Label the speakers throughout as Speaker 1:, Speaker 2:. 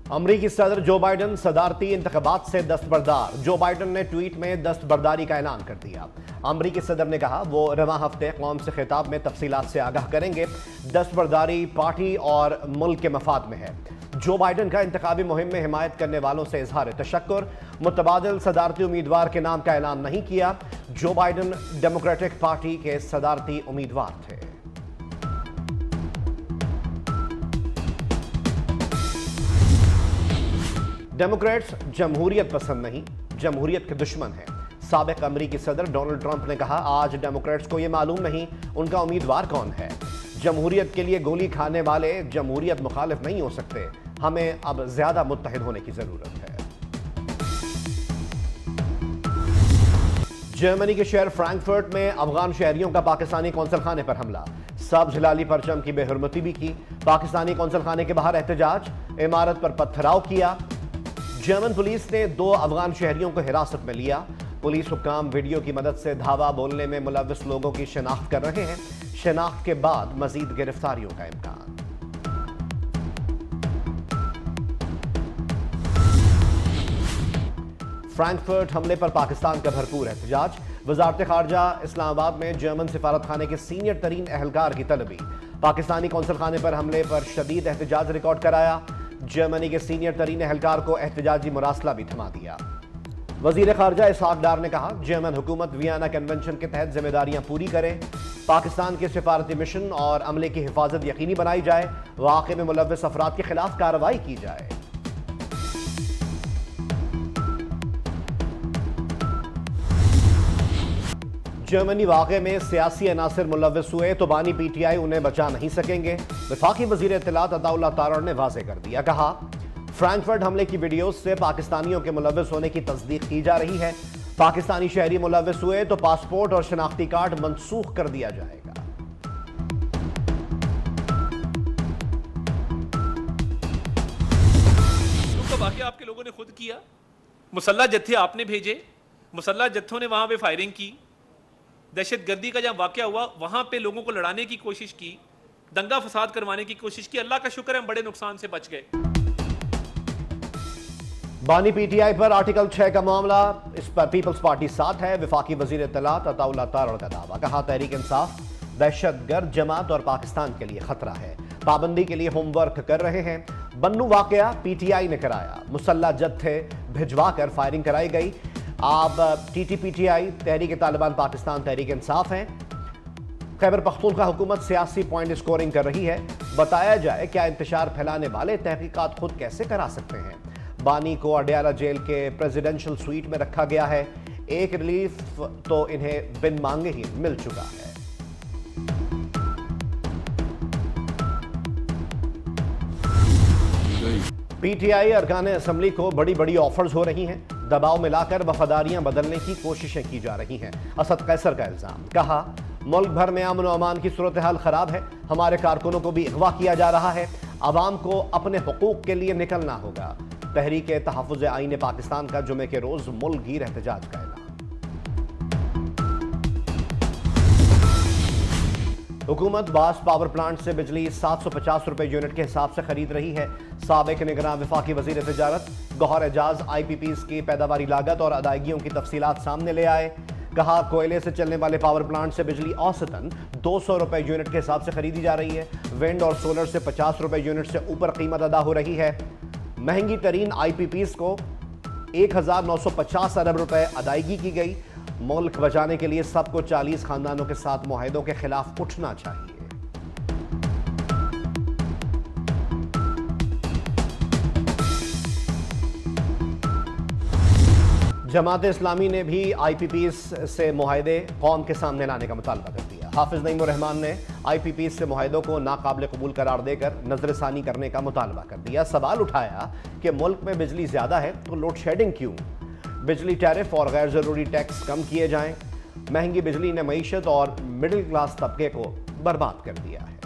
Speaker 1: अमरीकी सदर जो बाइडन सदारती इंतखाबात से दस्तबरदार। जो बाइडन ने ट्वीट में दस्तबरदारी का ऐलान कर दिया। अमरीकी सदर ने कहा वो रवां हफ्ते कौम से खिताब में तफसीलात से आगाह करेंगे। दस्तबरदारी पार्टी और मुल्क के मफाद में है। जो बाइडन का इंतखाबी मुहिम में हिमायत करने वालों से इजहार तशक्कुर। मुतबादिल सदारती उम्मीदवार के नाम का ऐलान नहीं किया। जो बाइडन डेमोक्रेटिक पार्टी के सदारती उम्मीदवार थे। डेमोक्रेट्स जमहूरियत पसंद नहीं, जमहूरियत के दुश्मन हैं। साबिक अमरीकी सदर डोनाल्ड ट्रंप ने कहा आज डेमोक्रेट्स को यह मालूम नहीं उनका उम्मीदवार कौन है। जमहूरियत के लिए गोली खाने वाले जमहूरियत मुखालिफ नहीं हो सकते। हमें अब ज्यादा मुत्तहिद होने की जरूरत है। जर्मनी के शहर फ्रैंकफर्ट में अफगान शहरियों का पाकिस्तानी कौंसल खाने पर हमला। सब्ज हिलाली परचम की बेहुरमती भी की। पाकिस्तानी कौंसल खाने के बाहर एहतजाज। इमारत पर पत्थराव किया। जर्मन पुलिस ने 2 अफगान शहरियों को हिरासत में लिया। पुलिस हुक्काम वीडियो की मदद से धावा बोलने में मुलव्विस लोगों की शिनाख्त कर रहे हैं। शिनाख्त के बाद मजीद गिरफ्तारियों का इम्कान। फ्रैंकफर्ट हमले पर पाकिस्तान का भरपूर एहतजाज। वजारत खारजा इस्लामाबाद में जर्मन सिफारत खाने के सीनियर तरीन एहलकार की तलबी। पाकिस्तानी कौंसल खाने पर हमले पर शदीद एहतजाज रिकॉर्ड कराया। जर्मनी के सीनियर तरीन एहलकार को एहतजाजी मुरासला भी थमा दिया। वजीर खारजा इसहाक डार ने कहा जर्मन हुकूमत वियना कन्वेंशन के तहत जिम्मेदारियां पूरी करे। पाकिस्तान के सिफारती मिशन और अमले की हिफाजत यकीनी बनाई जाए। वाक़े में मुलव्विस अफराद के खिलाफ कार्रवाई की जाए। जर्मनी वाक़े में सियासी अनासिर मुलव्विस हुए तो बानी PTI उन्हें बचा नहीं सकेंगे। वफाकी वज़ीर इत्तलात अताउल्लाह तारड़ ने वाज़ेह कर दिया। कहा फ्रैंकफर्ट हमले की वीडियो से पाकिस्तानियों के मुलव्विस होने की तस्दीक की जा रही है। पाकिस्तानी शहरी मुलव्विस हुए तो पासपोर्ट और शनाख्ती कार्ड मनसूख कर दिया जाएगा।
Speaker 2: तो वाक़या आपके लोगों ने खुद किया। मुसल्ला जत्थे आपने भेजे, मुसल्ला जत्थों ने वहां पे फायरिंग की। दहशतगर्दी का जब वाक़या हुआ वहां पे लोगों को लड़ाने की कोशिश की, दंगा फसाद करवाने की कोशिश की। अल्लाह का शुक्र है हम बड़े नुकसान से बच गए।
Speaker 1: बानी PTI पर आर्टिकल 6 का मामला, इस पर पीपल्स पार्टी साथ है। वफाकी वजीर इत्तलात अताउल्लाह तारड़ का दावा। कहा तहरीक इंसाफ दहशतगर्द जमात और पाकिस्तान के लिए खतरा है। पाबंदी के लिए होमवर्क कर रहे हैं। बन्नू वाक़या PTI ने कराया। मुसल्ला जत्थे भिजवा कर फायरिंग कराई गई। अब TTPTI तहरीक तालिबान पाकिस्तान तहरीक इंसाफ है। खैबर पख्तूनख्वा हुकूमत सियासी पॉइंट स्कोरिंग कर रही है। बताया जाए क्या इंतशार फैलाने वाले तहकीकात खुद कैसे करा सकते हैं। बानी को अडयाला जेल के प्रेसिडेंशियल स्वीट में रखा गया है। एक रिलीफ तो इन्हें बिन मांगे ही मिल चुका है। PTI अरकान असम्बली को बड़ी बड़ी ऑफर्स हो रही हैं। दबाव में लाकर वफादारियां बदलने की कोशिशें की जा रही हैं। असद कैसर का इल्जाम। कहा मुल्क भर में अमन और अमान की सूरत हाल खराब है। हमारे कारकुनों को भी अगवा किया जा रहा है। अवाम को अपने हुकूक के लिए निकलना होगा। तहरीक तहफ़्फ़ुज़ आईन पाकिस्तान का जुमे के रोज मुल्क गिर एहतजाज का ऐलान। हुकूमत बास पावर प्लांट से बिजली 750 रुपए यूनिट के हिसाब से खरीद रही है। साबिक निगरान वफाकी वजीर तिजारत गौहर एजाज IPPs की पैदावारी लागत और अदायगियों की तफसीलात सामने ले आए। कहा कोयले से चलने वाले पावर प्लांट से बिजली औसतन 200 रुपए यूनिट के हिसाब से खरीदी जा रही है। विंड और सोलर से 50 रुपए यूनिट से ऊपर कीमत अदा हो रही है। महंगी तरीन IPPs को 1950 अरब रुपए अदायगी की गई। मुल्क बचाने के लिए सबको 40 खानदानों के साथ मुआहिदों के खिलाफ उठना चाहिए। जमात इस्लामी ने भी IPPs से मुआहिदे कौम के सामने लाने का मुतालबा कर दिया। हाफिज नईम उर रहमान ने IPPs से मुआहिदों को नाकाबिल कबूल करार देकर नजरसानी करने का मुतालबा कर दिया। सवाल उठाया कि मुल्क में बिजली ज्यादा है तो लोड शेडिंग क्यों। बिजली टैरिफ और गैर जरूरी टैक्स कम किए जाएं। महंगी बिजली ने मईशत और मिडिल क्लास तबके को बर्बाद कर दिया है।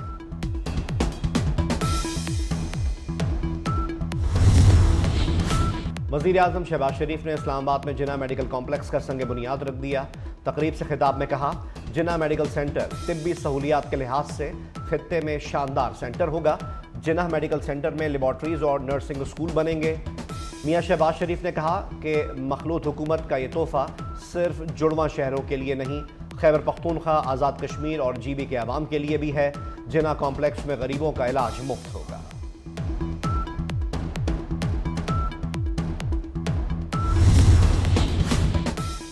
Speaker 1: वज़ीर आज़म शहबाज शरीफ ने इस्लामाबाद में जिन्ना मेडिकल कॉम्प्लेक्स का संग बुनियाद रख दिया। तकरीब से खिताब में कहा जिन्ना मेडिकल सेंटर तिब्बी सहूलियात के लिहाज से खित्ते में शानदार सेंटर होगा। जिन्ना मेडिकल सेंटर में लेबॉर्ट्रीज और नर्सिंग स्कूल बनेंगे। मियां शहबाज शरीफ ने कहा कि मखलूत हुकूमत का ये तोहफा सिर्फ जुड़वा शहरों के लिए नहीं, खैबर पख्तूनख्वा, आज़ाद कश्मीर और GB के अवाम के लिए भी है। जिन्ना कॉम्प्लेक्स में गरीबों का इलाज मुफ्त होगा।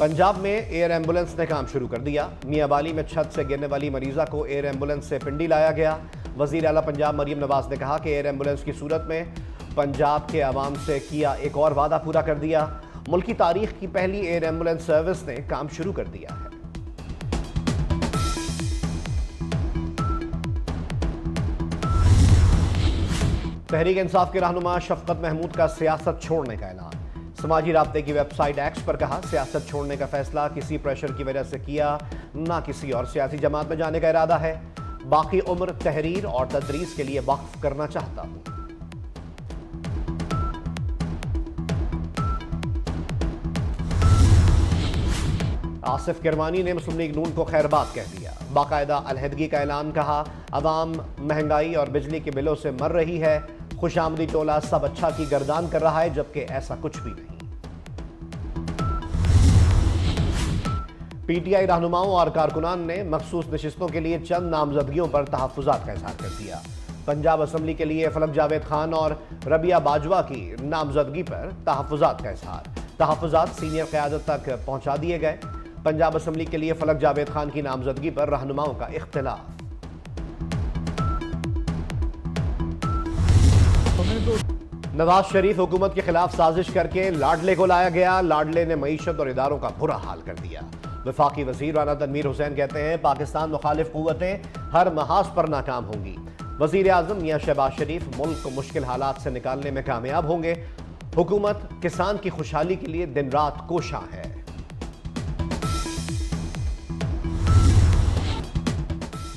Speaker 1: पंजाब में एयर एम्बुलेंस ने काम शुरू कर दिया। मियांवाली में छत से गिरने वाली मरीजा को एयर एम्बुलेंस से पिंडी लाया गया। वजीर आला पंजाब मरियम नवाज ने कहा कि एयर एम्बुलेंस की सूरत में पंजाब के अवाम से किया एक और वादा पूरा कर दिया। मुल्क की तारीख की पहली एयर एम्बुलेंस सर्विस ने काम शुरू कर दिया है। तहरीक इंसाफ के रहनुमा शफकत महमूद का सियासत छोड़ने का ऐलान। समाजी राब्ते की वेबसाइट एक्स पर कहा, सियासत छोड़ने का फैसला किसी प्रेशर की वजह से किया, ना किसी और सियासी जमात में जाने का इरादा है। बाकी उम्र तहरीर और तदरीस के लिए वक्फ करना चाहता हूं। आसिफ किरमानी ने मुस्लिम लीग नून को खैरबाद कह दिया। बाकायदा अलहदगी का ऐलान, कहा अवाम महंगाई और बिजली के बिलों से मर रही है। खुशामदी टोला सब अच्छा की गर्दान कर रहा है, जबकि ऐसा कुछ भी नहीं। PTI रहनुमाओं और कारकुनान ने मखसूस नशिस्तों के लिए चंद नामजदगियों पर तहफ्फुजात का इजहार कर दिया। पंजाब असम्बली के लिए फलक जावेद खान और रबिया बाजवा की नामजदगी पर तहफ्फुजात का इजहार। तहफ्फुजात सीनियर क़यादत तक पहुंचा दिए गए। पंजाब असम्बली के लिए फलक जावेद खान की नामजदगी पर रहनुमाओं का इख्तिलाफ। नवाज शरीफ हुकूमत के खिलाफ साजिश करके लाडले को लाया गया। लाडले ने मईशत और इदारों का बुरा हाल कर दिया। वफाकी वजीर राना तनवीर हुसैन कहते हैं, पाकिस्तान मुखालिफ कुव्वतें हर महाज पर नाकाम होंगी। वजीर आजम मियां शहबाज शरीफ मुल्क को मुश्किल हालात से निकालने में कामयाब होंगे। हुकूमत किसान की खुशहाली के लिए दिन रात कोशा है।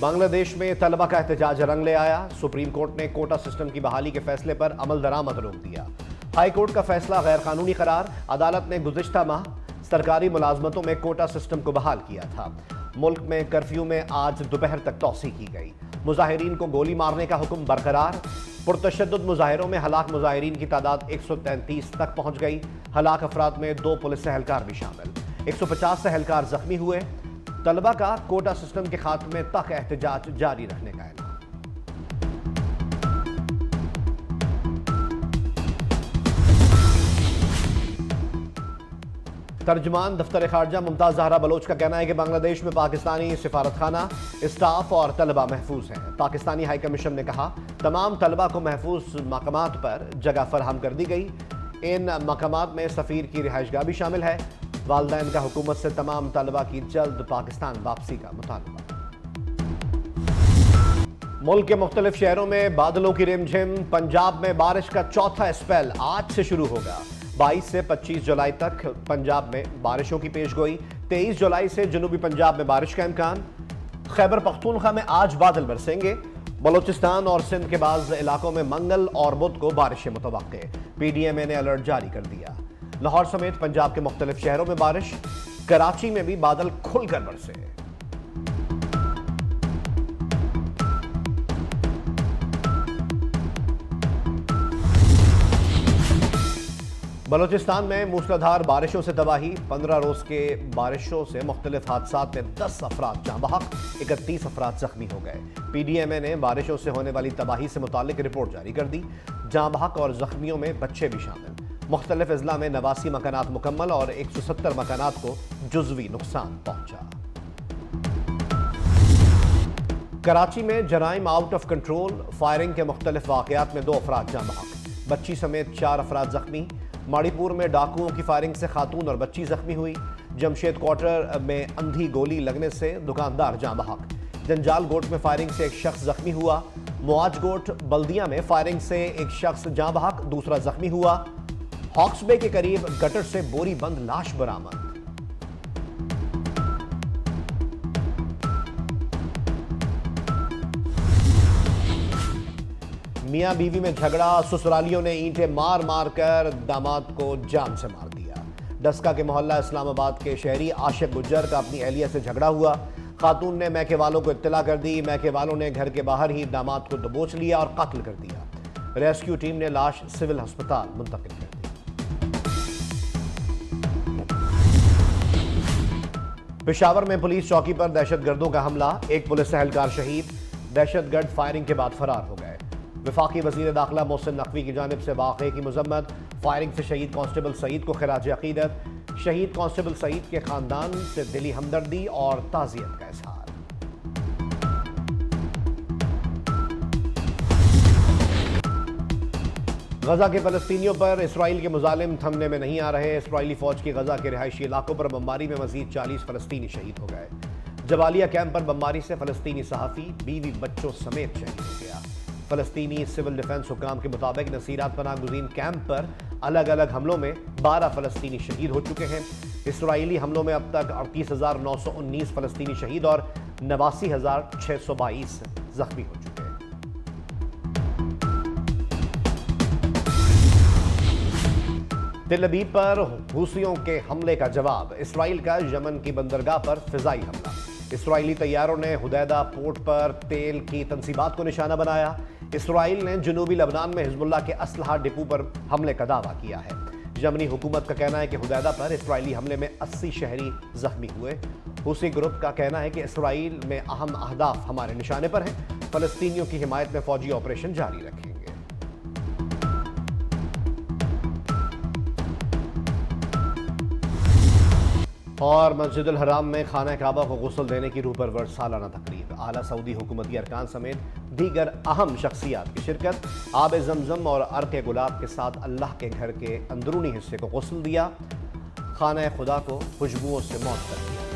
Speaker 1: बांग्लादेश में तलबा का एहतजाज रंग ले आया। सुप्रीम कोर्ट ने कोटा सिस्टम की बहाली के फैसले पर अमल दरामद रोक दिया। हाई कोर्ट का फैसला गैर कानूनी करार। अदालत ने गुज़िश्ता माह सरकारी मुलाजमतों में कोटा सिस्टम को बहाल किया था। मुल्क में कर्फ्यू में आज दोपहर तक तौसी की गई। मुजाहिरीन को गोली मारने का हुक्म बरकरार। पुरतशद्दुद मुजाहिरों में हलाक मुजाहिरीन की तादाद 133 तक पहुंच गई। हलाक अफराद में 2 पुलिस एहलकार भी शामिल। 150 से एहलकार जख्मी हुए। तलबा का कोटा सिस्टम के खात्मे तक एहतजाज जारी रखने का ऐलान। तर्जमान दफ्तर खारजा मुमताज जहरा बलोच का कहना है कि बांग्लादेश में पाकिस्तानी सिफारतखाना, स्टाफ और तलबा महफूज हैं। पाकिस्तानी हाई कमीशन ने कहा, तमाम तलबा को महफूज मकामात पर जगह फराहम कर दी गई। इन मकामात में सफ़ीर की रिहाइशगाह भी शामिल है। वालिदैन का हुकूमत से तमाम तलबा की जल्द पाकिस्तान वापसी का मुतालबा। मुल्क के मुख्तलिफ शहरों में बादलों की रिमझिम। पंजाब में बारिश का चौथा स्पेल आज से शुरू होगा। 22 से 25 जुलाई तक पंजाब में बारिशों की पेशगोई। 23 जुलाई से जनूबी पंजाब में बारिश का इम्कान। खैबर पख्तूनख्वा में आज बादल बरसेंगे। बलोचिस्तान और सिंध के बाज़ इलाकों में मंगल और बुध को बारिशें मुतवक्के। PDMA ने अलर्ट जारी कर दिया। लाहौर समेत पंजाब के मुख्तलिफ शहरों में बारिश। कराची में भी बादल खुलकर बरसे। बलोचिस्तान में मूसलाधार बारिशों से तबाही। 15 रोज के बारिशों से मुख्तलिफ हादसात में 10 अफराद जाँ बहक, 31 अफराद जख्मी हो गए। PDMA ने बारिशों से होने वाली तबाही से मुतालिक रिपोर्ट जारी कर दी। जाँ बहक और जख्मियों में बच्चे भी शामिल। मुख्तलिफ अजला में 89 मकानात मुकम्मल और 170 मकानात को जुज़वी नुकसान पहुंचा। कराची में जराइम आउट ऑफ कंट्रोल। फायरिंग के मुख्तलिफ वाक़यात में 2 अफराद जाँ बहक, बच्ची समेत 4 अफराद जख्मी। माड़ीपुर में डाकुओं की फायरिंग से खातून और बच्ची जख्मी हुई। जमशेद क्वार्टर में अंधी गोली लगने से दुकानदार जाँ बहक। जंजाल गोट में फायरिंग से एक शख्स जख्मी हुआ। मुआज गोट बल्दिया में फायरिंग से एक शख्स जाँ बहक, दूसरा जख्मी हुआ। हॉक्स बे के करीब गटर से बोरी बंद लाश बरामद। मियां बीवी में झगड़ा। ससुरालियों ने ईंटें मार मार कर दामाद को जान से मार दिया। डस्का के मोहल्ला इस्लामाबाद के शहरी आशिक गुज्जर का अपनी अहलिया से झगड़ा हुआ। खातून ने मैके वालों को इत्तला कर दी। मैके वालों ने घर के बाहर ही दामाद को दबोच लिया और कत्ल कर दिया। रेस्क्यू टीम ने लाश सिविल अस्पताल मुंतकिल कर दी। पेशावर में पुलिस चौकी पर दहशतगर्दों का हमला, एक पुलिस एहलकार शहीद। दहशतगर्द फायरिंग के बाद फरार हो गए। वफाकी वजीर दाखिला मोहसिन नकवी की जानिब से वाक़े की मजम्मत। फायरिंग से शहीद कांस्टेबल सईद को खिराज अकीदत। शहीद कांस्टेबल सईद के खानदान से दिली हमदर्दी और ताज़ियत का इजहार। गजा के फलस्तीनियों पर इसराइल के मुजालिम थमने में नहीं आ रहे। इसराइली फौज की गजा के रिहायशी इलाकों पर बमबारी में मजीद 40 फलस्तीनी शहीद हो गए। जबालिया कैंप पर बमबारी से फलस्तीनी सहाफ़ी, बीवी बच्चों समेत शहीद हो गया। फलस्तीनी सिविल डिफेंस हुक्काम के मुताबिक नसीरात पनाह गुज़ीन कैंप पर अलग अलग हमलों में 12 फलस्तीनी शहीद हो चुके हैं। इसराइली हमलों में अब तक 38,919 फलस्तीनी शहीद और 89,622 जख्मी हो चुके हैं। तिल अबीब पर हूसियों के हमले का जवाब, इसराइल का यमन की बंदरगाह पर फिजाई हमला। इसराइली तैयारों ने हुदैदा पोर्ट पर तेल की तंसीबात को निशाना बनाया। इसराइल ने जनूबी लबनान में हिजबुल्लाह के असलहा डिपो पर हमले का दावा किया है। यमनी हुकूमत का कहना है कि हुदैदा पर इसराइली हमले में 80 शहरी जख्मी हुए। हूसी ग्रुप का कहना है कि इसराइल में अहम अहदाफ हमारे निशाने पर हैं। फलस्तीनियों की हिमायत में फौजी ऑपरेशन जारी रखेंगे। और मस्जिदुल हराम में खाना काबा को गुस्ल देने की रूह परवर सालाना तकरीब। आला सऊदी हुकूमती अरकान समेत दीगर अहम शख्सियात की शिरकत। आब जमजम और अर्क गुलाब के साथ अल्लाह के घर के अंदरूनी हिस्से को गुस्ल दिया। खाना खुदा को खुशबुओं से मौत कर दिया।